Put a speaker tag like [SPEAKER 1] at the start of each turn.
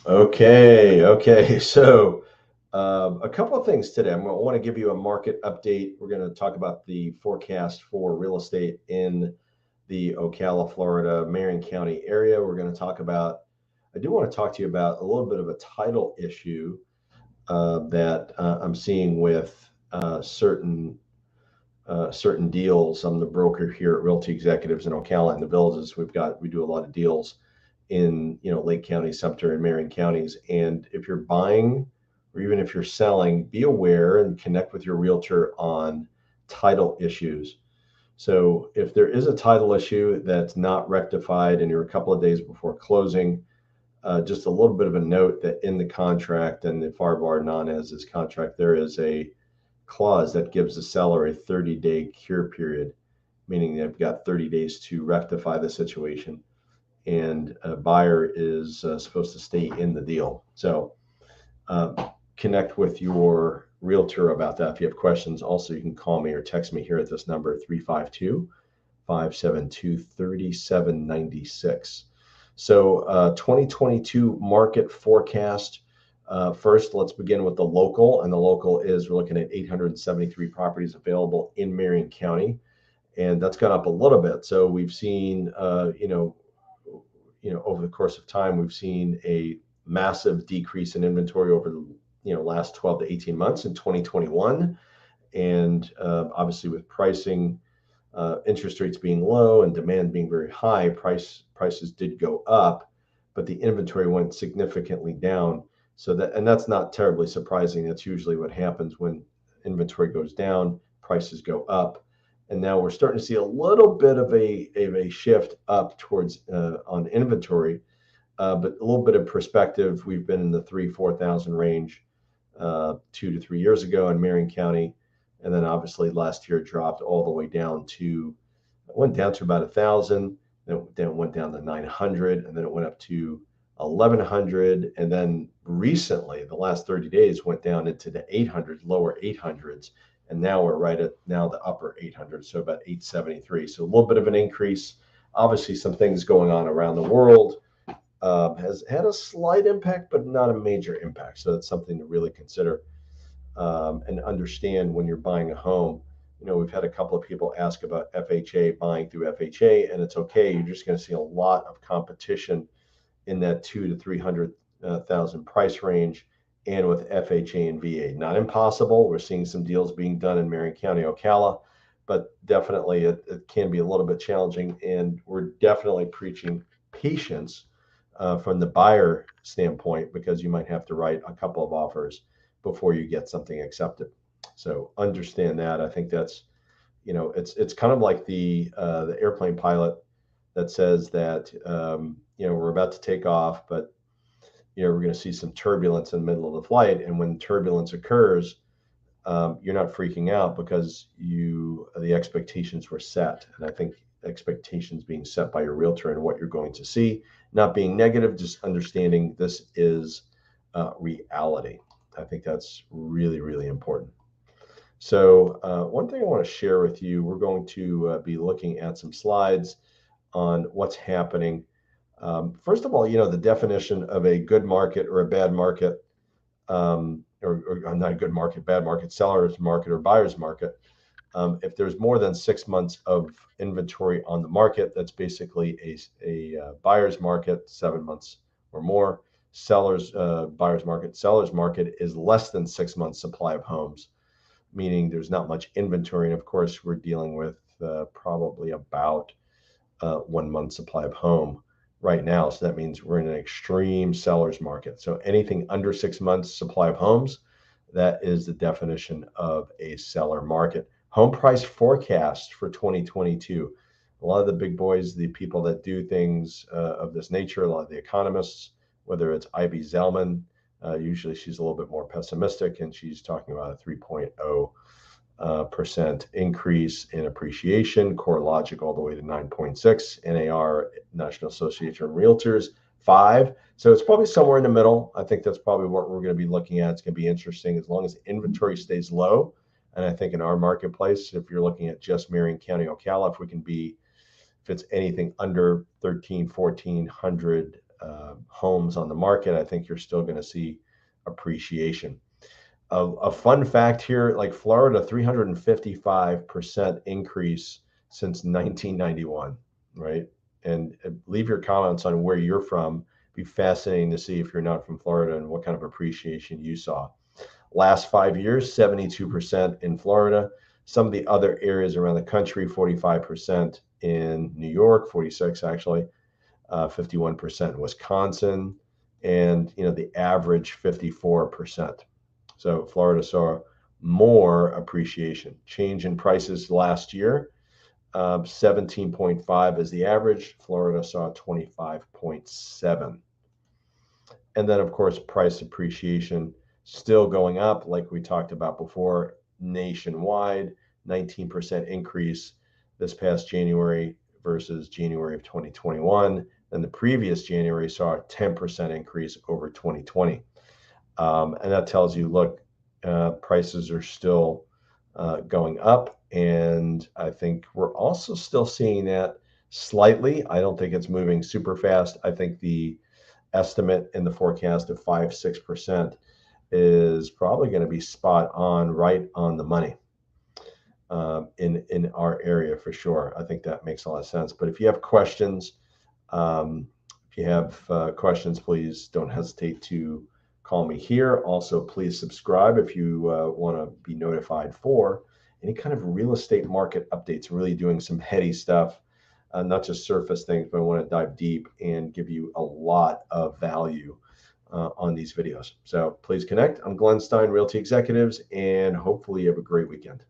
[SPEAKER 1] Okay. So, a couple of things today. I want to give you a market update. We're going to talk about the forecast for real estate in the Ocala, Florida, Marion County area. We're going to talk about, I do want to talk to you about a little bit of a title issue that I'm seeing with certain deals. I'm the broker here at Realty Executives in Ocala and the Villages. We do a lot of deals in Lake County, Sumter, and Marion counties. And if you're buying or even if you're selling, be aware and connect with your realtor on title issues. So if there is a title issue that's not rectified and you're a couple of days before closing, just a little bit of a note that in the contract and the FAR bar non-as is contract, there is a clause that gives the seller a 30-day cure period, meaning they've got 30 days to rectify the situation, and a buyer is supposed to stay in the deal. So connect with your realtor about that if you have questions. Also, you can call me or text me here at this number, 352-572 3796. So 2022 market forecast. First, let's begin with the local. And the local is we're looking at 873 properties available in Marion County. And that's gone up a little bit. So we've seen, over the course of time, we've seen a massive decrease in inventory over the last 12 to 18 months in 2021. And obviously with pricing, interest rates being low and demand being very high, prices did go up, but the inventory went significantly down. And that's not terribly surprising. That's usually what happens when inventory goes down, prices go up. And now we're starting to see a little bit of a shift up towards on inventory, but a little bit of perspective. We've been in the 4,000 range 2 to 3 years ago in Marion County, and then obviously last year it dropped all the way went down to about 1,000, then it went down to 900, and then it went up to 1,100, and then recently, the last 30 days, went down into the 800s, lower 800s, and now we're right at now the upper 800s, so about 873. So a little bit of an increase. Obviously, some things going on around the world has had a slight impact, but not a major impact. So that's something to really consider and understand when you're buying a home. We've had a couple of people ask about FHA, buying through FHA, and it's okay. You're just going to see a lot of competition in that 2 to 300,000 price range, and with FHA and VA. Not impossible. We're seeing some deals being done in Marion County, Ocala, but definitely it can be a little bit challenging. And we're definitely preaching patience from the buyer standpoint, because you might have to write a couple of offers before you get something accepted. So understand that. I think that's, it's kind of like the airplane pilot that says that we're about to take off, but we're going to see some turbulence in the middle of the flight. And when turbulence occurs, you're not freaking out because the expectations were set. And I think expectations being set by your realtor and what you're going to see, not being negative, just understanding this is reality. I think that's really, really important. So one thing I want to share with you, we're going to be looking at some slides on what's happening. First of all, the definition of a good market or a bad market, or not a good market, bad market, seller's market or buyer's market. If there's more than 6 months of inventory on the market, that's basically a buyer's market, 7 months or more. Buyer's market, seller's market is less than 6 months supply of homes, meaning there's not much inventory. And of course, we're dealing with probably about 1 month supply of home right now. So that means we're in an extreme seller's market. So anything under 6 months supply of homes, that is the definition of a seller market. Home price forecast for 2022. A lot of the big boys, the people that do things of this nature, a lot of the economists, whether it's Ivy Zellman, usually she's a little bit more pessimistic, and she's talking about a 3.0% increase in appreciation. CoreLogic all the way to 9.6. NAR, National Association of Realtors, 5. So it's probably somewhere in the middle. I think that's probably what we're going to be looking at. It's going to be interesting as long as inventory stays low. And I think in our marketplace, if you're looking at just Marion County, Ocala, if it's anything under 1,300, 1,400 homes on the market, I think you're still going to see appreciation. A fun fact here, like Florida, 355% increase since 1991, right? And leave your comments on where you're from. Be fascinating to see if you're not from Florida and what kind of appreciation you saw. Last 5 years, 72% in Florida. Some of the other areas around the country, 45% in New York, 46 actually, 51% in Wisconsin, and the average 54%. So Florida saw more appreciation. Change in prices last year, 17.5 is the average. Florida saw 25.7. And then, of course, price appreciation still going up, like we talked about before, nationwide, 19% increase this past January versus January of 2021. And the previous January saw a 10% increase over 2020. And that tells you, look, prices are still going up. And I think we're also still seeing that slightly. I don't think it's moving super fast. I think the estimate in the forecast of 5-6% is probably going to be spot on, right on the money in our area for sure. I think that makes a lot of sense. But if you have questions, please don't hesitate to call me here. Also, please subscribe if you want to be notified for any kind of real estate market updates. Really doing some heady stuff, not just surface things, but I want to dive deep and give you a lot of value on these videos. So please connect. I'm Glenn Stein, Realty Executives, and hopefully you have a great weekend.